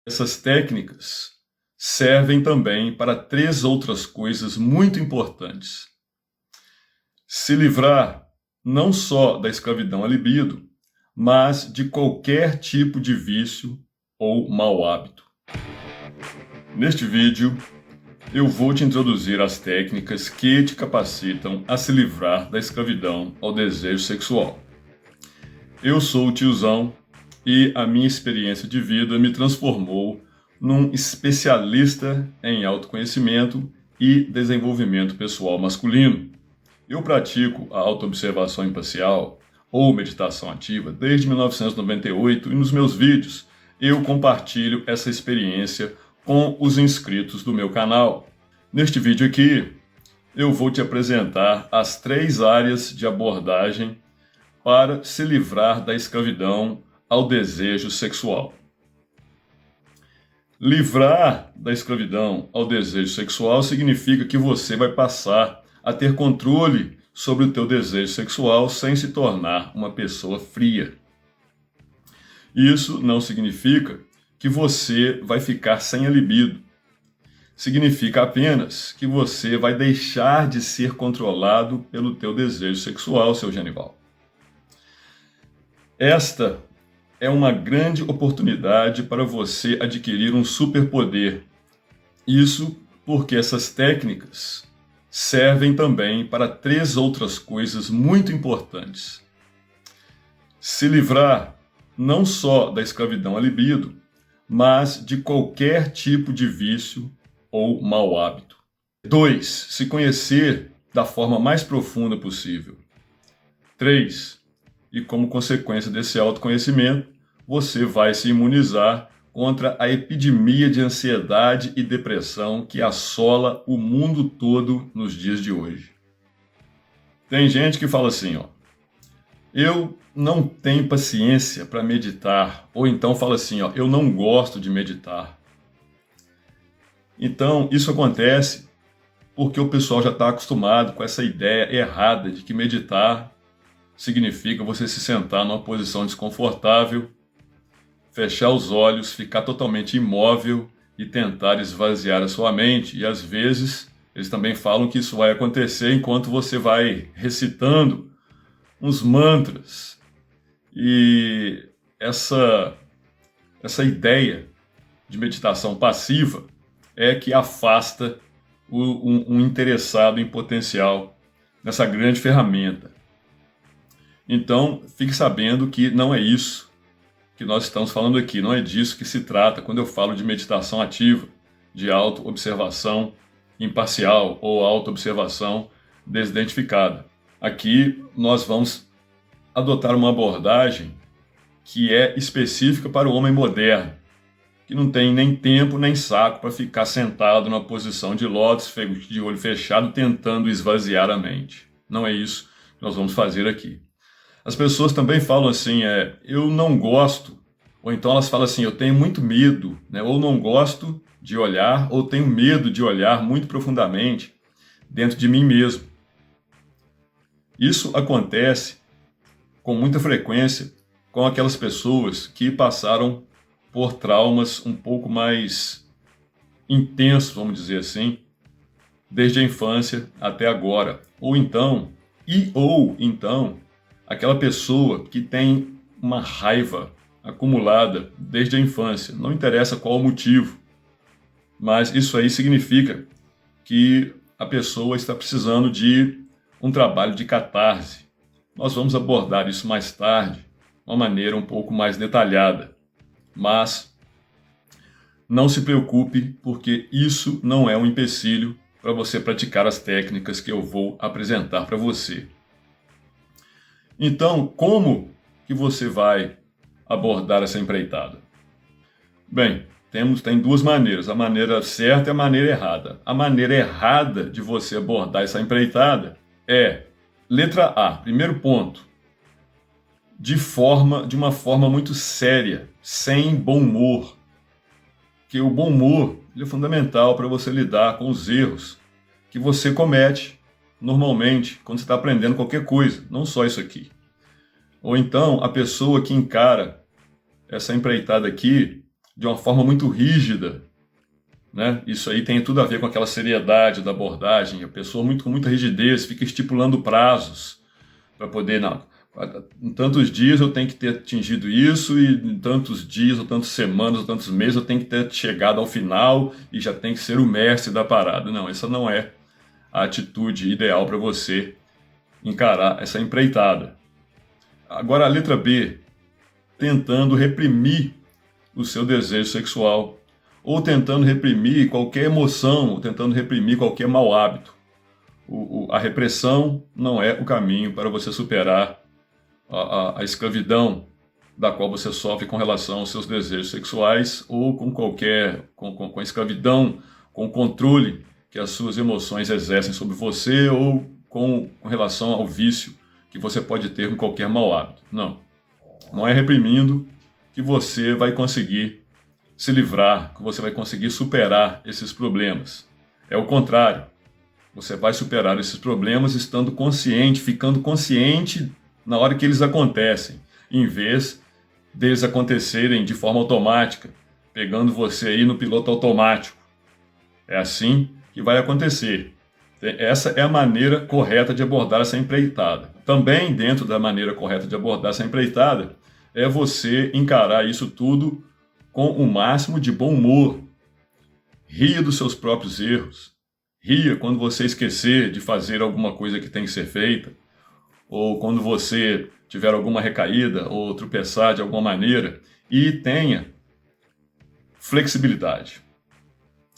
Essas técnicas servem também para 3 outras coisas muito importantes. Se livrar não só da escravidão à libido, mas de qualquer tipo de vício ou mau hábito. Neste vídeo, eu vou te introduzir as técnicas que te capacitam a se livrar da escravidão ao desejo sexual. Eu sou o Tiozão e a minha experiência de vida me transformou num especialista em autoconhecimento e desenvolvimento pessoal masculino. Eu pratico a autoobservação imparcial ou meditação ativa desde 1998 e nos meus vídeos eu compartilho essa experiência com os inscritos do meu canal. Neste vídeo aqui, eu vou te apresentar as 3 áreas de abordagem para se livrar da escravidão ao desejo sexual. Livrar da escravidão ao desejo sexual significa que você vai passar a ter controle sobre o teu desejo sexual sem se tornar uma pessoa fria. Isso não significa que você vai ficar sem a libido. Significa apenas que você vai deixar de ser controlado pelo teu desejo sexual, seu genival. Esta é uma grande oportunidade para você adquirir um superpoder. Isso porque essas técnicas servem também para 3 outras coisas muito importantes. Se livrar não só da escravidão à libido, mas de qualquer tipo de vício ou mau hábito. 2. Se conhecer da forma mais profunda possível. 3. E como consequência desse autoconhecimento, você vai se imunizar contra a epidemia de ansiedade e depressão que assola o mundo todo nos dias de hoje. Tem gente que fala assim, eu não tenho paciência para meditar, ou então fala assim, eu não gosto de meditar. Então, isso acontece porque o pessoal já está acostumado com essa ideia errada de que meditar significa você se sentar numa posição desconfortável, fechar os olhos, ficar totalmente imóvel e tentar esvaziar a sua mente. E às vezes eles também falam que isso vai acontecer enquanto você vai recitando uns mantras. E essa ideia de meditação passiva é que afasta um interessado em potencial nessa grande ferramenta. Então, fique sabendo que não é isso que nós estamos falando aqui, não é disso que se trata quando eu falo de meditação ativa, de auto-observação imparcial ou auto-observação desidentificada. Aqui nós vamos adotar uma abordagem que é específica para o homem moderno, que não tem nem tempo nem saco para ficar sentado numa posição de lótus, de olho fechado, tentando esvaziar a mente. Não é isso que nós vamos fazer aqui. As pessoas também falam assim, eu não gosto, ou então elas falam assim, eu tenho muito medo, ou não gosto de olhar, ou tenho medo de olhar muito profundamente dentro de mim mesmo. Isso acontece com muita frequência com aquelas pessoas que passaram por traumas um pouco mais intensos, vamos dizer assim, desde a infância até agora. Ou então, aquela pessoa que tem uma raiva acumulada desde a infância, não interessa qual o motivo, mas isso aí significa que a pessoa está precisando de um trabalho de catarse. Nós vamos abordar isso mais tarde, de uma maneira um pouco mais detalhada, mas não se preocupe, porque isso não é um empecilho para você praticar as técnicas que eu vou apresentar para você. Então, como que você vai abordar essa empreitada? Bem, tem 2 maneiras, a maneira certa e a maneira errada. A maneira errada de você abordar essa empreitada é, letra A, primeiro ponto, de uma forma muito séria, sem bom humor. Porque o bom humor é fundamental para você lidar com os erros que você comete normalmente quando você está aprendendo qualquer coisa, não só isso aqui. Ou então a pessoa que encara essa empreitada aqui de uma forma muito rígida, né? Isso aí tem tudo a ver com aquela seriedade da abordagem. A pessoa com muita rigidez fica estipulando prazos para poder, não, em tantos dias eu tenho que ter atingido isso, e em tantos dias, ou tantas semanas, ou tantos meses eu tenho que ter chegado ao final e já tem que ser o mestre da parada. Não, essa não é a atitude ideal para você encarar essa empreitada. Agora a letra B, tentando reprimir o seu desejo sexual, ou tentando reprimir qualquer emoção, ou tentando reprimir qualquer mau hábito. A repressão não é o caminho para você superar a escravidão da qual você sofre com relação aos seus desejos sexuais, ou com a escravidão, com o controle que as suas emoções exercem sobre você, ou com relação ao vício que você pode ter com qualquer mau hábito. Não é reprimindo que você vai conseguir se livrar, que você vai conseguir superar esses problemas. É o contrário. Você vai superar esses problemas estando consciente, ficando consciente na hora que eles acontecem, em vez deles acontecerem de forma automática, pegando você aí no piloto automático. É assim que vai acontecer. Essa é a maneira correta de abordar essa empreitada. Também, dentro da maneira correta de abordar essa empreitada, é você encarar isso tudo com o máximo de bom humor. Ria dos seus próprios erros. Ria quando você esquecer de fazer alguma coisa que tem que ser feita, ou quando você tiver alguma recaída ou tropeçar de alguma maneira, e tenha flexibilidade.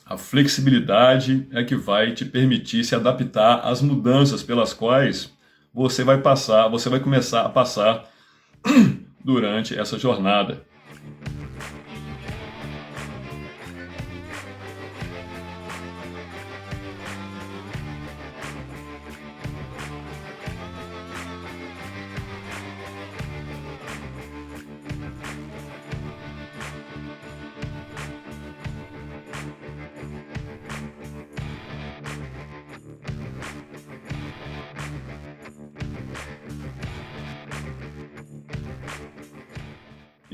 A flexibilidade é que vai te permitir se adaptar às mudanças pelas quais você vai começar a passar durante essa jornada.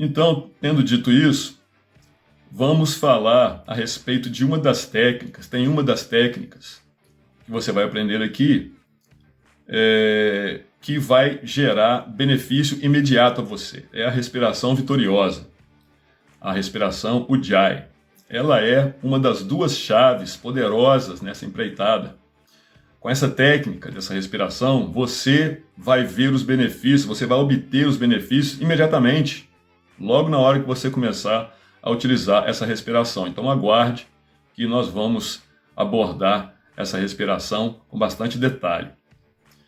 Então, tendo dito isso, vamos falar a respeito de uma das técnicas. Tem uma das técnicas que você vai aprender aqui que vai gerar benefício imediato a você. É a respiração vitoriosa, a respiração Ujjayi. Ela é uma das duas chaves poderosas nessa empreitada. Com essa técnica dessa respiração, você vai ver os benefícios, você vai obter os benefícios imediatamente, logo na hora que você começar a utilizar essa respiração. Então aguarde que nós vamos abordar essa respiração com bastante detalhe.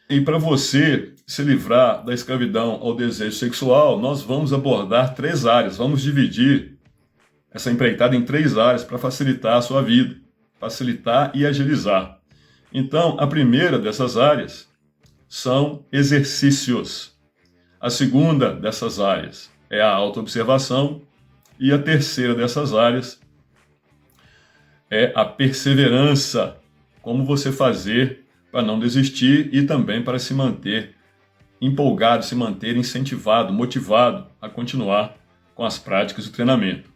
E para você se livrar da escravidão ao desejo sexual, nós vamos abordar 3 áreas. Vamos dividir essa empreitada em 3 áreas para facilitar a sua vida, facilitar e agilizar. Então, a primeira dessas áreas são exercícios. A segunda dessas áreas é a autoobservação. E a terceira dessas áreas é a perseverança. Como você fazer para não desistir e também para se manter empolgado, se manter incentivado, motivado a continuar com as práticas do treinamento.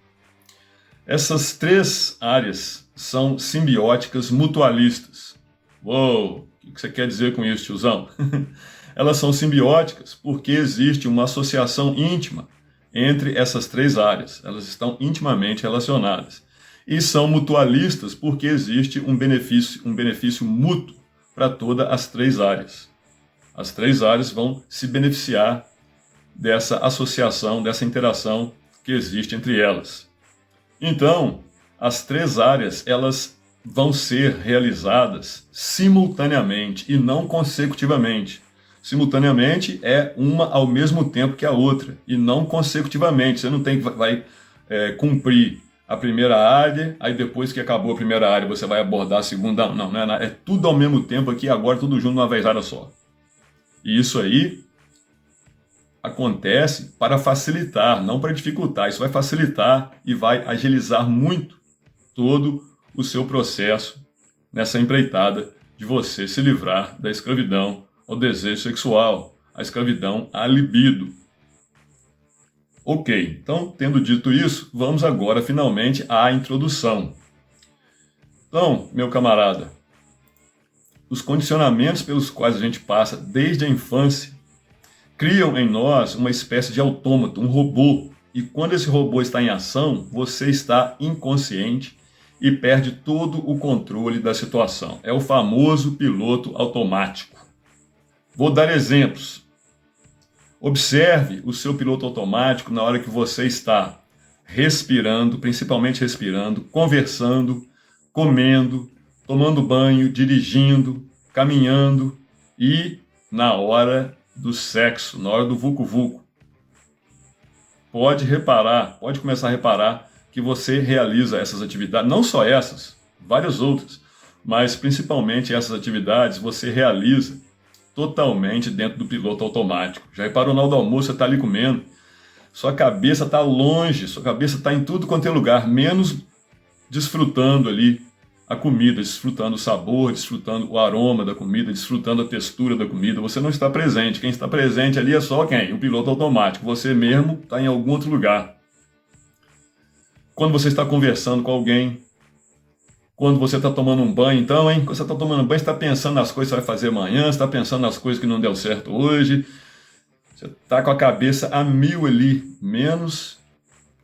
Essas 3 áreas são simbióticas mutualistas. Uou, o que você quer dizer com isso, tiozão? Elas são simbióticas porque existe uma associação íntima entre essas 3 áreas. Elas estão intimamente relacionadas. E são mutualistas porque existe um benefício mútuo para todas as 3 áreas. As 3 áreas vão se beneficiar dessa associação, dessa interação que existe entre elas. Então, as 3 áreas, elas vão ser realizadas simultaneamente e não consecutivamente. Simultaneamente é uma ao mesmo tempo que a outra e não consecutivamente. Você não tem que cumprir a primeira área, aí depois que acabou a primeira área você vai abordar a segunda. Não é nada. É tudo ao mesmo tempo aqui, agora tudo junto numa vezada só. E isso aí acontece para facilitar, não para dificultar. Isso vai facilitar e vai agilizar muito todo o seu processo nessa empreitada de você se livrar da escravidão ao desejo sexual, a escravidão à libido. Ok, então, tendo dito isso, vamos agora finalmente à introdução. Então, meu camarada, os condicionamentos pelos quais a gente passa desde a infância criam em nós uma espécie de autômato, um robô. E quando esse robô está em ação, você está inconsciente e perde todo o controle da situação. É o famoso piloto automático. Vou dar exemplos. Observe o seu piloto automático na hora que você está respirando, principalmente respirando, conversando, comendo, tomando banho, dirigindo, caminhando e na hora do sexo, na hora do vucu-vucu. Pode reparar, pode começar a reparar que você realiza essas atividades, não só essas, várias outras, mas principalmente essas atividades você realiza totalmente dentro do piloto automático. Já reparou, na hora do almoço você está ali comendo, sua cabeça está longe, sua cabeça está em tudo quanto é lugar, menos desfrutando ali a comida, desfrutando o sabor, desfrutando o aroma da comida, desfrutando a textura da comida. Você não está presente. Quem está presente ali é só quem? O piloto automático. Você mesmo está em algum outro lugar. Quando você está conversando com alguém, quando você está tomando um banho, então, hein? Quando você está tomando banho, você está pensando nas coisas que você vai fazer amanhã, você está pensando nas coisas que não deu certo hoje. Você está com a cabeça a mil ali, menos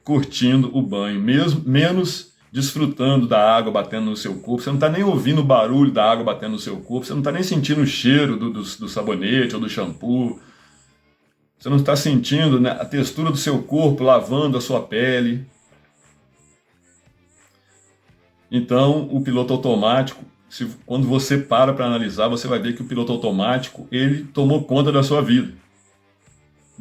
curtindo o banho, menos desfrutando da água batendo no seu corpo. Você não está nem ouvindo o barulho da água batendo no seu corpo, você não está nem sentindo o cheiro do sabonete ou do shampoo. Você não está sentindo, né, a textura do seu corpo lavando a sua pele. Então, o piloto automático, quando você para analisar, você vai ver que o piloto automático, ele tomou conta da sua vida.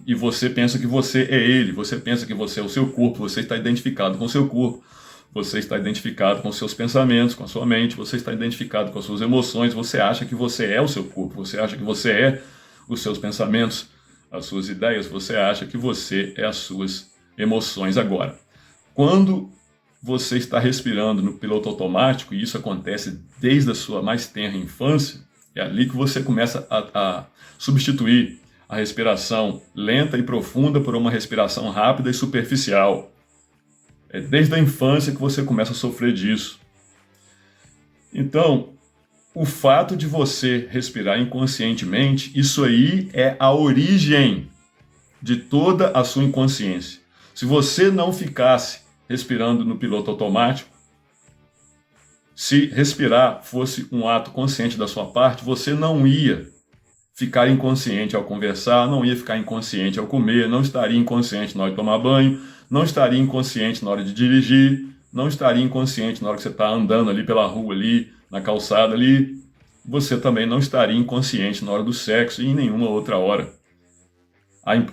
E você pensa que você é ele, você pensa que você é o seu corpo, você está identificado com o seu corpo, você está identificado com os seus pensamentos, com a sua mente, você está identificado com as suas emoções, você acha que você é o seu corpo, você acha que você é os seus pensamentos, as suas ideias, você acha que você é as suas emoções agora. Quando você está respirando no piloto automático, e isso acontece desde a sua mais tenra infância, é ali que você começa a substituir a respiração lenta e profunda por uma respiração rápida e superficial. É desde a infância que você começa a sofrer disso. Então, o fato de você respirar inconscientemente, isso aí é a origem de toda a sua inconsciência. Se você não ficasse respirando no piloto automático, se respirar fosse um ato consciente da sua parte, você não ia ficar inconsciente ao conversar, não ia ficar inconsciente ao comer, não estaria inconsciente na hora de tomar banho, não estaria inconsciente na hora de dirigir, não estaria inconsciente na hora que você está andando ali pela rua, ali na calçada ali. Você também não estaria inconsciente na hora do sexo e em nenhuma outra hora.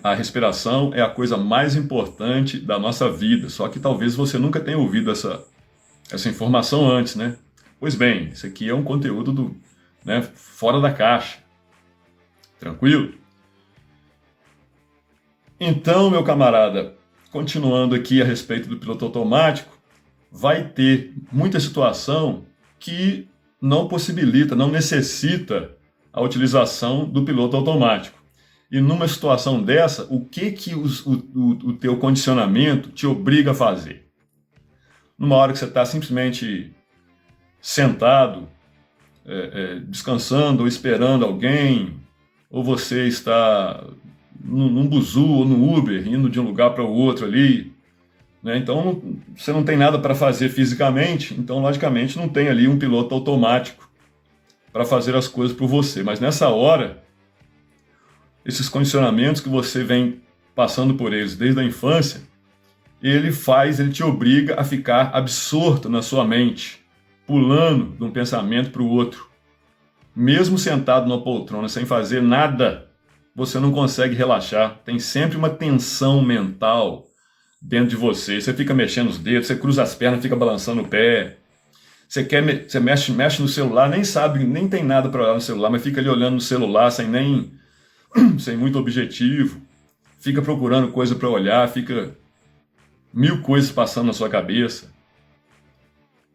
A respiração é a coisa mais importante da nossa vida, só que talvez você nunca tenha ouvido essa informação antes, né? Pois bem, isso aqui é um conteúdo fora da caixa. Tranquilo? Então, meu camarada, continuando aqui a respeito do piloto automático, vai ter muita situação que não possibilita, não necessita a utilização do piloto automático. E numa situação dessa, o que o teu condicionamento te obriga a fazer? Numa hora que você está simplesmente sentado, descansando ou esperando alguém, ou você está num buzu ou no Uber, indo de um lugar para o outro ali, né? Então você não tem nada para fazer fisicamente, então logicamente não tem ali um piloto automático para fazer as coisas por você. Mas nessa hora, esses condicionamentos que você vem passando por eles desde a infância, ele te obriga a ficar absorto na sua mente, pulando de um pensamento para o outro. Mesmo sentado numa poltrona sem fazer nada, você não consegue relaxar. Tem sempre uma tensão mental dentro de você. Você fica mexendo os dedos, você cruza as pernas, fica balançando o pé. Você mexe no celular, nem sabe, nem tem nada para olhar no celular, mas fica ali olhando no celular sem muito objetivo. Fica procurando coisa para olhar, fica mil coisas passando na sua cabeça.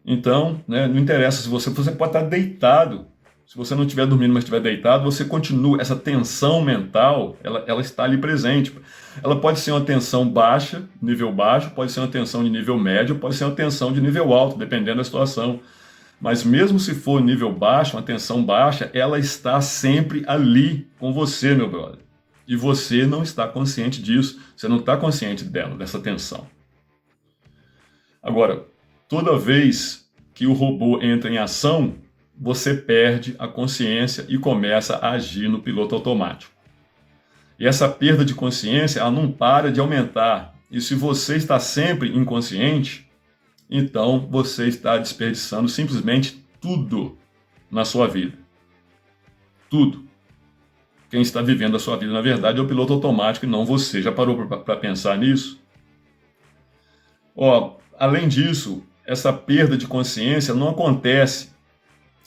Então, não interessa se você pode estar deitado. Se você não estiver dormindo, mas estiver deitado, você continua, essa tensão mental, ela está ali presente. Ela pode ser uma tensão baixa, nível baixo, pode ser uma tensão de nível médio, pode ser uma tensão de nível alto, dependendo da situação. Mas mesmo se for nível baixo, uma tensão baixa, ela está sempre ali com você, meu brother. E você não está consciente disso, você não está consciente dela, dessa tensão. Agora, toda vez que o robô entra em ação, você perde a consciência e começa a agir no piloto automático. E essa perda de consciência, ela não para de aumentar. E se você está sempre inconsciente, então você está desperdiçando simplesmente tudo na sua vida. Tudo. Quem está vivendo a sua vida, na verdade, é o piloto automático e não você. Já parou para pensar nisso? Além disso, essa perda de consciência não acontece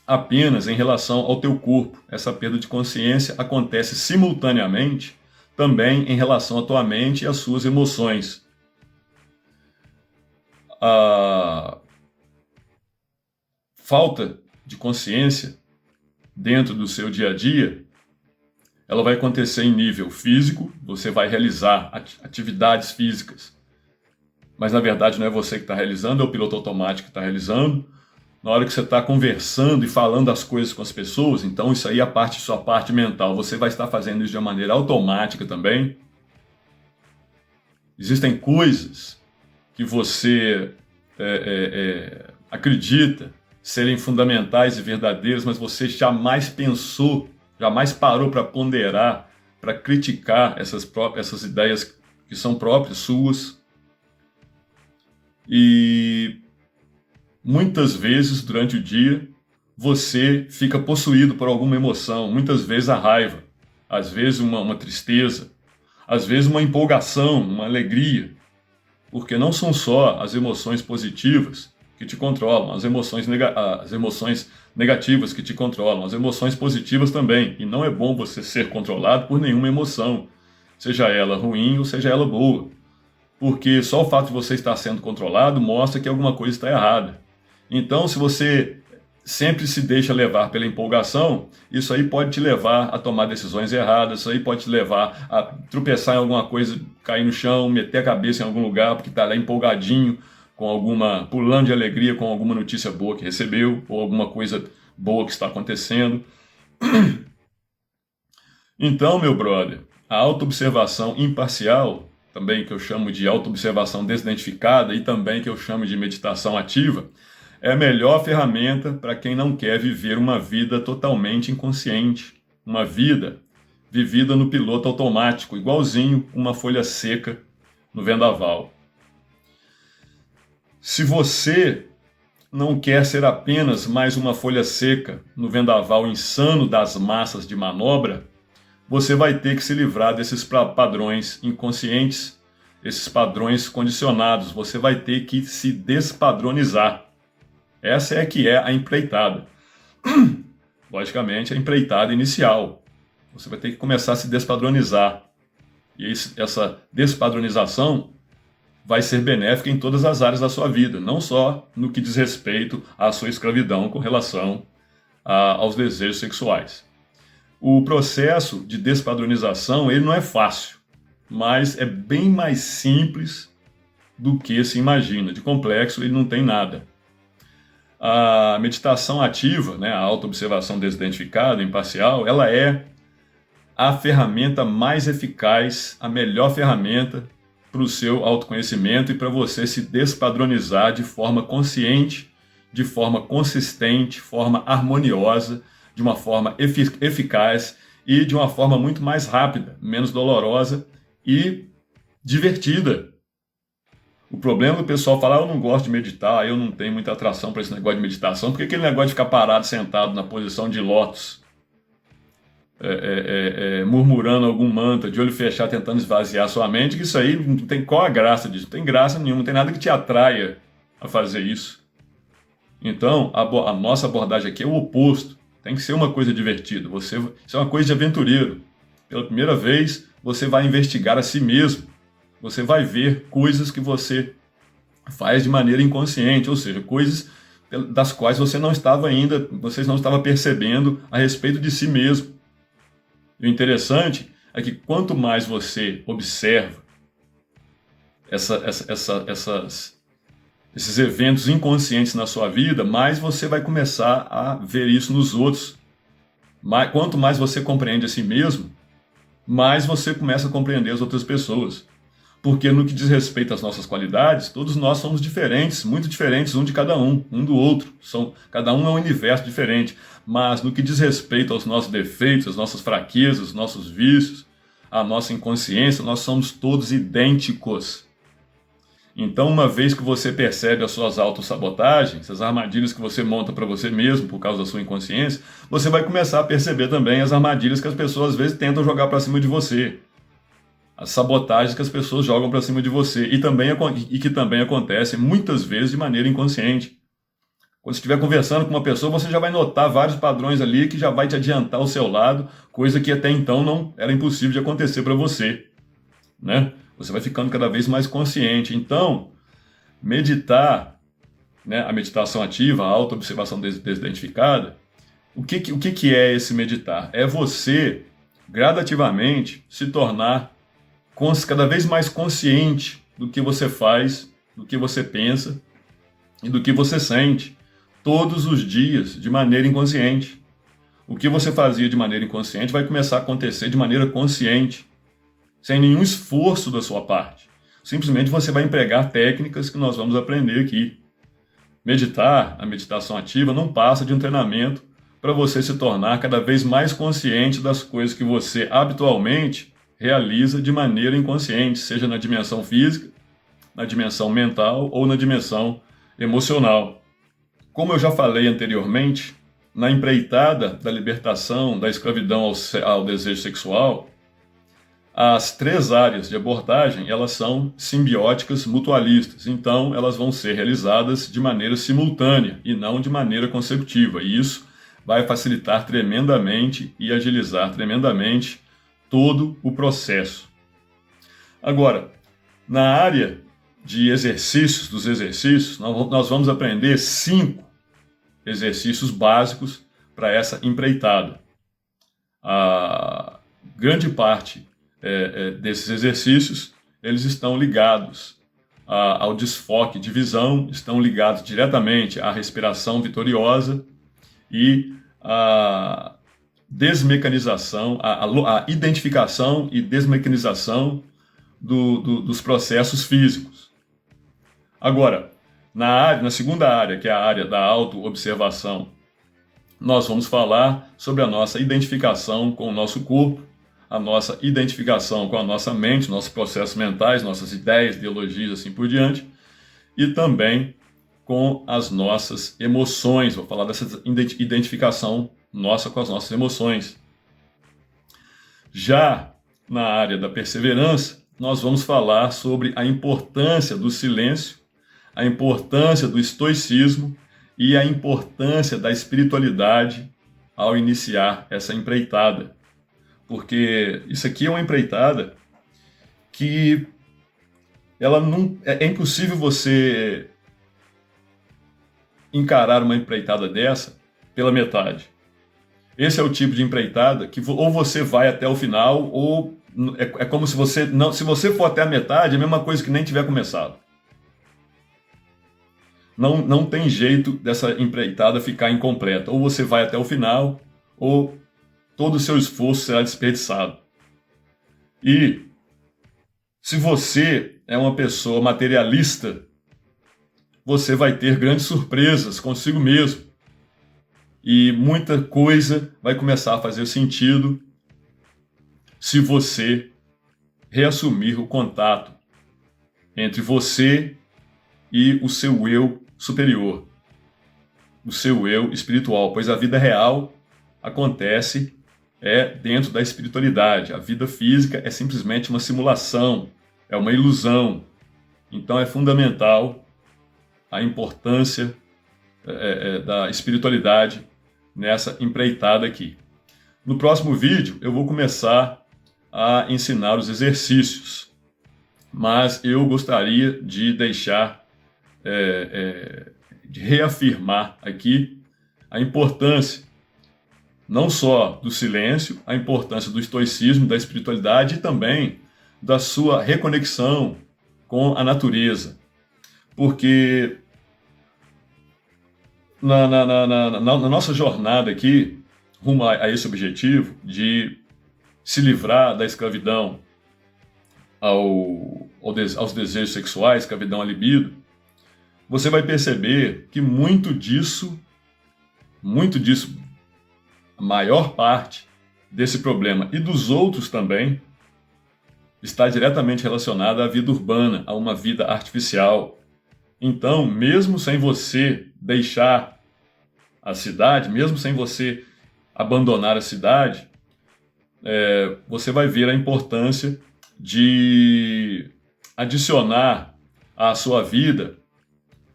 apenas em relação ao teu corpo. Essa perda de consciência acontece simultaneamente também em relação à tua mente e às suas emoções. A falta de consciência dentro do seu dia a dia, ela vai acontecer em nível físico, você vai realizar atividades físicas, mas na verdade não é você que está realizando, é o piloto automático que está realizando. Na hora que você está conversando e falando as coisas com as pessoas, então isso aí é sua parte mental. Você vai estar fazendo isso de uma maneira automática também. Existem coisas que você acredita serem fundamentais e verdadeiras, mas você jamais pensou, jamais parou para ponderar, para criticar essas ideias que são próprias suas. E muitas vezes, durante o dia, você fica possuído por alguma emoção, muitas vezes a raiva, às vezes uma tristeza, às vezes uma empolgação, uma alegria, porque não são só as emoções positivas que te controlam, as emoções negativas que te controlam, as emoções positivas também, e não é bom você ser controlado por nenhuma emoção, seja ela ruim ou seja ela boa, porque só o fato de você estar sendo controlado mostra que alguma coisa está errada. Então, se você sempre se deixa levar pela empolgação, isso aí pode te levar a tomar decisões erradas, isso aí pode te levar a tropeçar em alguma coisa, cair no chão, meter a cabeça em algum lugar, porque está lá empolgadinho, pulando de alegria com alguma notícia boa que recebeu, ou alguma coisa boa que está acontecendo. Então, meu brother, a autoobservação imparcial, também que eu chamo de autoobservação desidentificada e também que eu chamo de meditação ativa, é a melhor ferramenta para quem não quer viver uma vida totalmente inconsciente, uma vida vivida no piloto automático, igualzinho uma folha seca no vendaval. Se você não quer ser apenas mais uma folha seca no vendaval insano das massas de manobra, você vai ter que se livrar desses padrões inconscientes, esses padrões condicionados. Você vai ter que se despadronizar. Essa é a empreitada. Logicamente, a empreitada inicial. Você vai ter que começar a se despadronizar. E essa despadronização vai ser benéfica em todas as áreas da sua vida, não só no que diz respeito à sua escravidão com relação aos desejos sexuais. O processo de despadronização, ele não é fácil, mas é bem mais simples do que se imagina. De complexo, ele não tem nada. A meditação ativa, né, a autoobservação desidentificada, imparcial, ela é a ferramenta mais eficaz, a melhor ferramenta para o seu autoconhecimento e para você se despadronizar de forma consciente, de forma consistente, de forma harmoniosa, de uma forma eficaz e de uma forma muito mais rápida, menos dolorosa e divertida. O problema é o pessoal falar, eu não gosto de meditar, eu não tenho muita atração para esse negócio de meditação, porque aquele negócio de ficar parado, sentado na posição de lótus, murmurando algum mantra, de olho fechado, tentando esvaziar sua mente, que isso aí não tem qual a graça disso, não tem graça nenhuma, não tem nada que te atraia a fazer isso. Então, a nossa abordagem aqui é o oposto, tem que ser uma coisa divertida, isso é uma coisa de aventureiro. Pela primeira vez, você vai investigar a si mesmo. Você vai ver coisas que você faz de maneira inconsciente, ou seja, coisas das quais você não estava ainda, vocês não estavam percebendo a respeito de si mesmo. E o interessante é que quanto mais você observa esses eventos inconscientes na sua vida, mais você vai começar a ver isso nos outros. Quanto mais você compreende a si mesmo, mais você começa a compreender as outras pessoas. Porque no que diz respeito às nossas qualidades, todos nós somos diferentes, muito diferentes um de cada um do outro. Cada um é um universo diferente. Mas no que diz respeito aos nossos defeitos, às nossas fraquezas, nossos vícios, à nossa inconsciência, nós somos todos idênticos. Então, uma vez que você percebe as suas autossabotagens, as armadilhas que você monta para você mesmo por causa da sua inconsciência, você vai começar a perceber também as armadilhas que as pessoas às vezes tentam jogar para cima de você. As sabotagens que as pessoas jogam para cima de você e que também acontecem muitas vezes de maneira inconsciente. Quando você estiver conversando com uma pessoa, você já vai notar vários padrões ali que já vai te adiantar ao seu lado, coisa que até então não era impossível de acontecer para você, né? Você vai ficando cada vez mais consciente. Então, meditar, né, a meditação ativa, a auto-observação desidentificada, o que é esse meditar? É você gradativamente se tornar cada vez mais consciente do que você faz, do que você pensa e do que você sente todos os dias de maneira inconsciente. O que você fazia de maneira inconsciente vai começar a acontecer de maneira consciente, sem nenhum esforço da sua parte. Simplesmente você vai empregar técnicas que nós vamos aprender aqui. Meditar, a meditação ativa, não passa de um treinamento para você se tornar cada vez mais consciente das coisas que você habitualmente realiza de maneira inconsciente, seja na dimensão física, na dimensão mental ou na dimensão emocional. Como eu já falei anteriormente, na empreitada da libertação da escravidão ao desejo sexual, as 3 áreas de abordagem, elas são simbióticas mutualistas, então elas vão ser realizadas de maneira simultânea e não de maneira consecutiva, e isso vai facilitar tremendamente e agilizar tremendamente todo o processo. Agora, na área de exercícios, dos exercícios, nós vamos aprender 5 exercícios básicos para essa empreitada. A grande parte desses exercícios, eles estão ligados ao desfoque de visão, estão ligados diretamente à respiração vitoriosa e à desmecanização, a identificação e desmecanização dos processos físicos. Agora, na segunda área, que é a área da autoobservação, nós vamos falar sobre a nossa identificação com o nosso corpo, a nossa identificação com a nossa mente, nossos processos mentais, nossas ideias, ideologias, assim por diante, e também com as nossas emoções. Vou falar dessa identificação nossa com as nossas emoções. Já na área da perseverança, nós vamos falar sobre a importância do silêncio, a importância do estoicismo e a importância da espiritualidade ao iniciar essa empreitada. Porque isso aqui é uma empreitada que ela não, é impossível você encarar uma empreitada dessa pela metade. Esse é o tipo de empreitada que ou você vai até o final, ou é como se você não, se você for até a metade, é a mesma coisa que nem tiver começado. Não tem jeito dessa empreitada ficar incompleta. Ou você vai até o final, ou todo o seu esforço será desperdiçado. E se você é uma pessoa materialista, você vai ter grandes surpresas consigo mesmo. E muita coisa vai começar a fazer sentido se você reassumir o contato entre você e o seu eu superior, o seu eu espiritual, pois a vida real acontece dentro da espiritualidade. A vida física é simplesmente uma simulação, é uma ilusão. Então é fundamental a importância da espiritualidade nessa empreitada aqui. No próximo vídeo eu vou começar a ensinar os exercícios, mas eu gostaria de deixar, de reafirmar aqui a importância não só do silêncio, a importância do estoicismo, da espiritualidade e também da sua reconexão com a natureza. Porque na nossa jornada aqui, rumo a esse objetivo de se livrar da escravidão aos desejos sexuais, escravidão à libido, você vai perceber que muito disso, a maior parte desse problema e dos outros também, está diretamente relacionada à vida urbana, a uma vida artificial. Então, mesmo sem você deixar a cidade, mesmo sem você abandonar a cidade, você vai ver a importância de adicionar à sua vida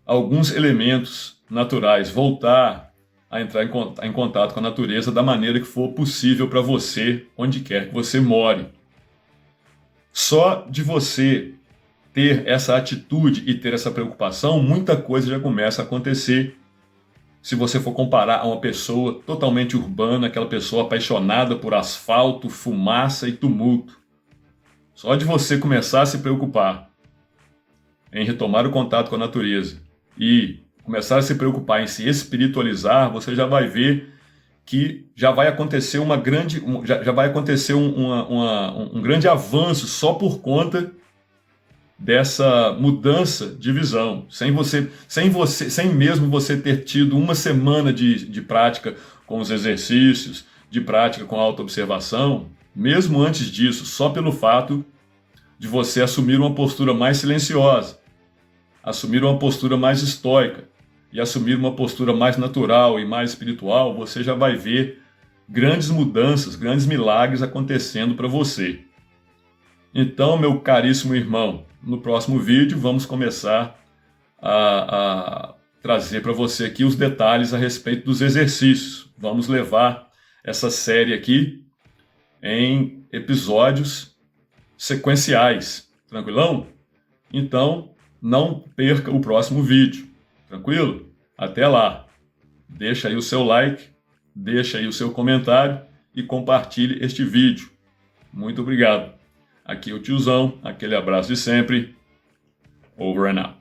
alguns elementos naturais, voltar a entrar em contato com a natureza da maneira que for possível para você, onde quer que você more. Só de você ter essa atitude e ter essa preocupação, muita coisa já começa a acontecer. Se você for comparar a uma pessoa totalmente urbana, aquela pessoa apaixonada por asfalto, fumaça e tumulto. Só de você começar a se preocupar em retomar o contato com a natureza e começar a se preocupar em se espiritualizar, você já vai ver que já vai acontecer um grande avanço só por conta dessa mudança de visão, sem mesmo você ter tido uma semana de prática com os exercícios, de prática com a autoobservação, mesmo antes disso, só pelo fato de você assumir uma postura mais silenciosa, assumir uma postura mais estoica e assumir uma postura mais natural e mais espiritual, você já vai ver grandes mudanças, grandes milagres acontecendo para você. Então, meu caríssimo irmão, no próximo vídeo vamos começar a trazer para você aqui os detalhes a respeito dos exercícios. Vamos levar essa série aqui em episódios sequenciais, tranquilão? Então, não perca o próximo vídeo, tranquilo? Até lá! Deixa aí o seu like, deixa aí o seu comentário e compartilhe este vídeo. Muito obrigado! Aqui é o tiozão, aquele abraço de sempre. Over and out.